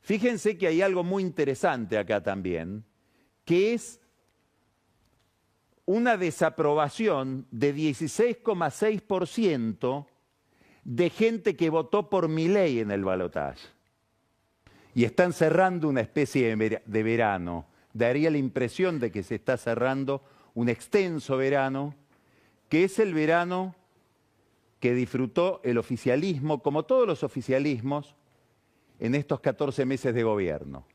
Fíjense que hay algo muy interesante acá también, que es una desaprobación de 16,6% de gente que votó por Milei en el balotaje. Y están cerrando una especie de verano. Daría la impresión de que se está cerrando un extenso verano, que es el verano que disfrutó el oficialismo, como todos los oficialismos, en estos 14 meses de gobierno.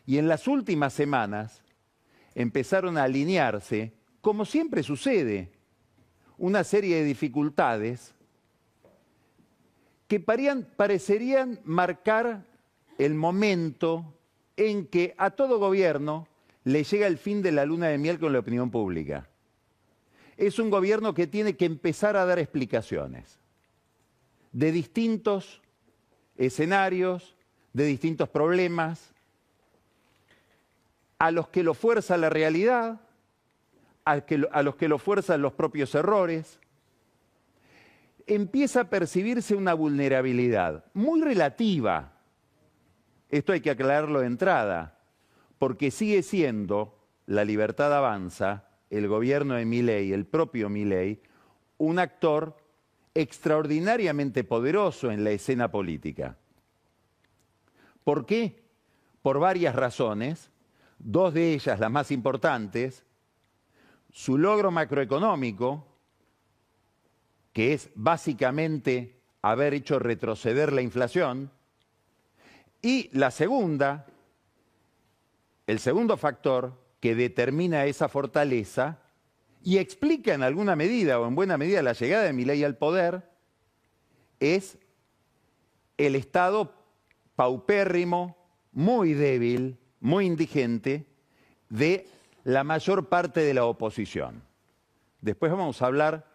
Y en las últimas semanas empezaron a alinearse, como siempre sucede, una serie de dificultades que parecerían marcar el momento en que a todo gobierno le llega el fin de la luna de miel con la opinión pública. Es un gobierno que tiene que empezar a dar explicaciones de distintos escenarios, de distintos problemas, a los que lo fuerza la realidad, a los que lo fuerzan los propios errores. Empieza a percibirse una vulnerabilidad muy relativa. Esto hay que aclararlo de entrada, porque sigue siendo La Libertad Avanza, el gobierno de Milei, el propio Milei, un actor extraordinariamente poderoso en la escena política. ¿Por qué? Por varias razones, dos de ellas las más importantes: su logro macroeconómico, que es básicamente haber hecho retroceder la inflación, y la segunda, el segundo factor que determina esa fortaleza y explica en alguna medida o en buena medida la llegada de Milei al poder, es el Estado paupérrimo, muy débil, muy indigente, de la mayor parte de la oposición. Después vamos a hablar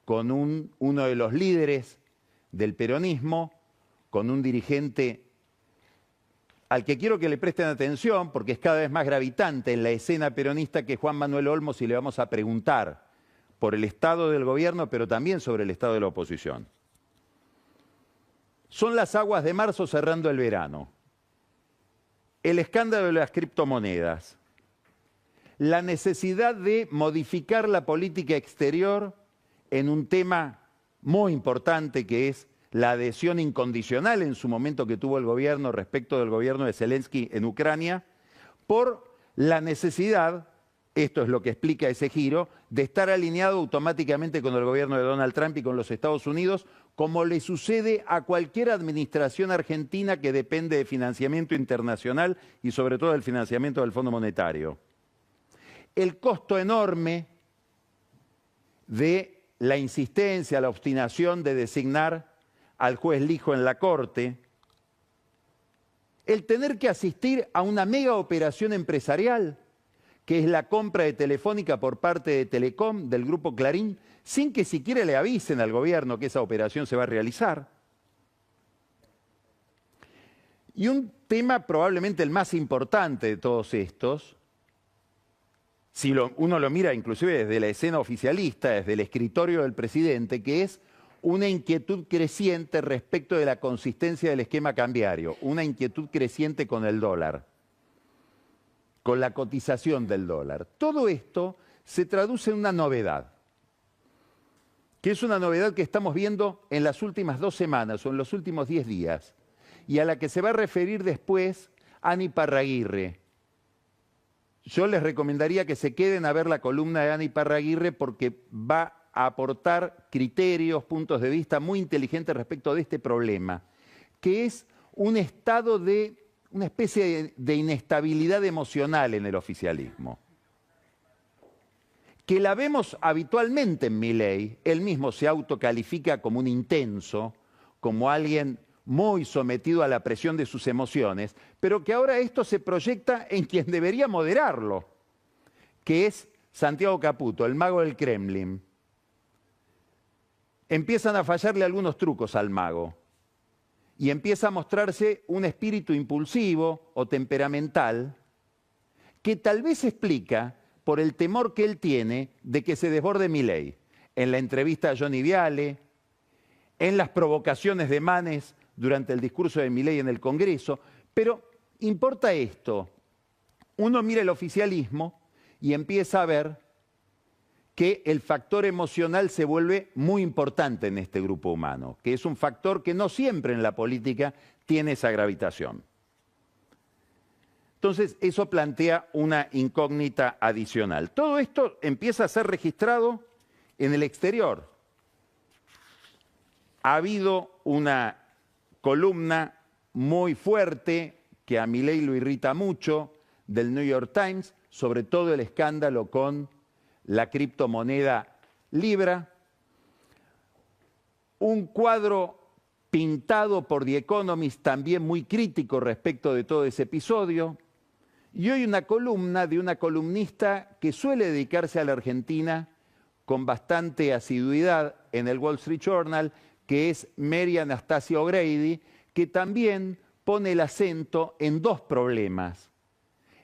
con uno de los líderes del peronismo, con un dirigente al que quiero que le presten atención porque es cada vez más gravitante en la escena peronista, que es Juan Manuel Olmos, y le vamos a preguntar por el estado del gobierno, pero también sobre el estado de la oposición. Son las aguas de marzo cerrando el verano, el escándalo de las criptomonedas, la necesidad de modificar la política exterior en un tema muy importante que es la adhesión incondicional en su momento que tuvo el gobierno respecto del gobierno de Zelensky en Ucrania, por la necesidad, esto es lo que explica ese giro, de estar alineado automáticamente con el gobierno de Donald Trump y con los Estados Unidos, como le sucede a cualquier administración argentina que depende de financiamiento internacional y sobre todo del financiamiento del Fondo Monetario. El costo enorme de la insistencia, la obstinación de designar al juez Lijo en la Corte, el tener que asistir a una mega operación empresarial, que es la compra de Telefónica por parte de Telecom, del Grupo Clarín, sin que siquiera le avisen al gobierno que esa operación se va a realizar. Y un tema probablemente el más importante de todos estos, si uno lo mira inclusive desde la escena oficialista, desde el escritorio del presidente, que es una inquietud creciente respecto de la consistencia del esquema cambiario, una inquietud creciente con el dólar, con la cotización del dólar. Todo esto se traduce en una novedad, que es una novedad que estamos viendo en las últimas 2 semanas o en los últimos 10 días, y a la que se va a referir después Ani Parraguirre. Yo les recomendaría que se queden a ver la columna de Ani Parraguirre porque va a aportar criterios, puntos de vista muy inteligentes respecto de este problema, que es un estado de una especie de inestabilidad emocional en el oficialismo, que la vemos habitualmente en Milei. Él mismo se autocalifica como un intenso, como alguien muy sometido a la presión de sus emociones, pero que ahora esto se proyecta en quien debería moderarlo, que es Santiago Caputo, el mago del Kremlin. Empiezan a fallarle algunos trucos al mago y empieza a mostrarse un espíritu impulsivo o temperamental que tal vez se explica por el temor que él tiene de que se desborde Milei. En la entrevista a Johnny Viale, en las provocaciones de Manes durante el discurso de Milei en el Congreso, Pero importa esto. Uno mira el oficialismo y empieza a ver que el factor emocional se vuelve muy importante en este grupo humano, que es un factor que no siempre en la política tiene esa gravitación. Entonces, eso plantea una incógnita adicional. Todo esto empieza a ser registrado en el exterior. Ha habido una columna muy fuerte que a Milei lo irrita mucho, del New York Times, sobre todo el escándalo con la criptomoneda Libra. Un cuadro pintado por The Economist también muy crítico respecto de todo ese episodio. Y hoy una columna de una columnista que suele dedicarse a la Argentina con bastante asiduidad en el Wall Street Journal, que es Mary Anastasia O'Grady, que también pone el acento en dos problemas: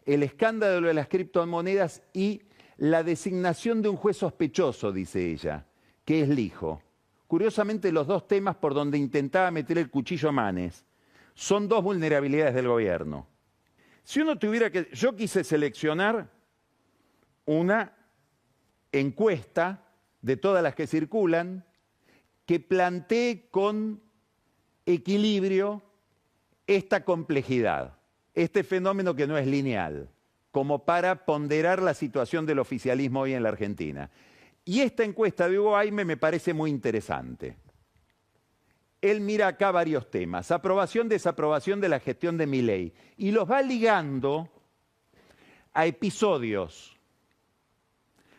el escándalo de las criptomonedas y la designación de un juez sospechoso, dice ella, que es Lijo. Curiosamente, los dos temas por donde intentaba meter el cuchillo Manes son dos vulnerabilidades del gobierno. Si uno tuviera que... Yo quise seleccionar una encuesta de todas las que circulan que plantee con equilibrio esta complejidad, este fenómeno que no es lineal, como para ponderar la situación del oficialismo hoy en la Argentina. Y esta encuesta de Hugo Aime me parece muy interesante. Él mira acá varios temas: aprobación, desaprobación de la gestión de Milei, y los va ligando a episodios.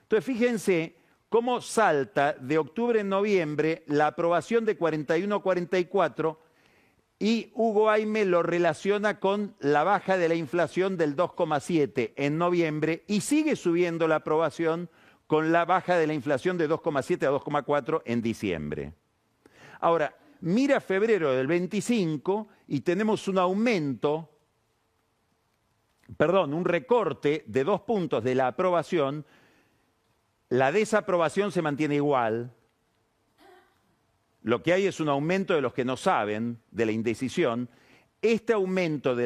Entonces, fíjense cómo salta de octubre a noviembre la aprobación de 41 a 44, y Hugo Aime lo relaciona con la baja de la inflación del 2,7 en noviembre, y sigue subiendo la aprobación con la baja de la inflación de 2,7 a 2,4 en diciembre. Ahora, mira febrero del 25 y tenemos un aumento, un recorte de 2 puntos de la aprobación. La desaprobación se mantiene igual. Lo que hay es un aumento de los que no saben, de la indecisión. Este aumento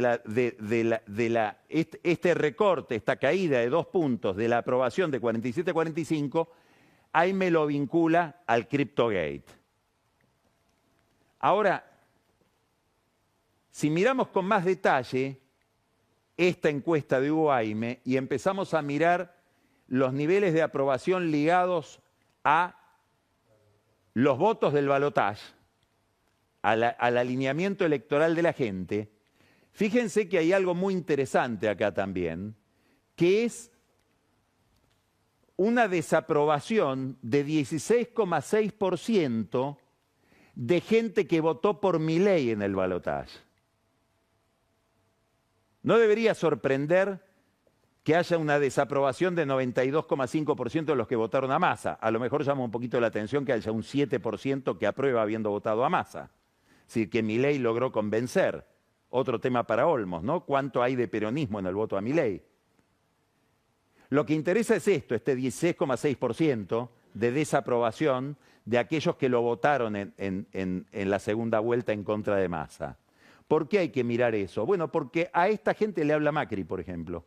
este recorte, esta caída de 2 puntos de la aprobación de 47 a 45, ahí me lo vincula al CryptoGate. Ahora, si miramos con más detalle esta encuesta de Hugo Aime y empezamos a mirar los niveles de aprobación ligados a los votos del balotaje, al alineamiento electoral de la gente, fíjense que hay algo muy interesante acá también, que es una desaprobación de 16,6% de gente que votó por Milei en el balotaje. No debería sorprender que haya una desaprobación de 92,5% de los que votaron a Massa. A lo mejor llama un poquito la atención que haya un 7% que aprueba habiendo votado a Massa. Es decir, que Milei logró convencer. Otro tema para Olmos, ¿no? ¿Cuánto hay de peronismo en el voto a Milei? Lo que interesa es esto, este 16,6% de desaprobación de aquellos que lo votaron en la segunda vuelta en contra de Massa. ¿Por qué hay que mirar eso? Bueno, porque a esta gente le habla Macri, por ejemplo.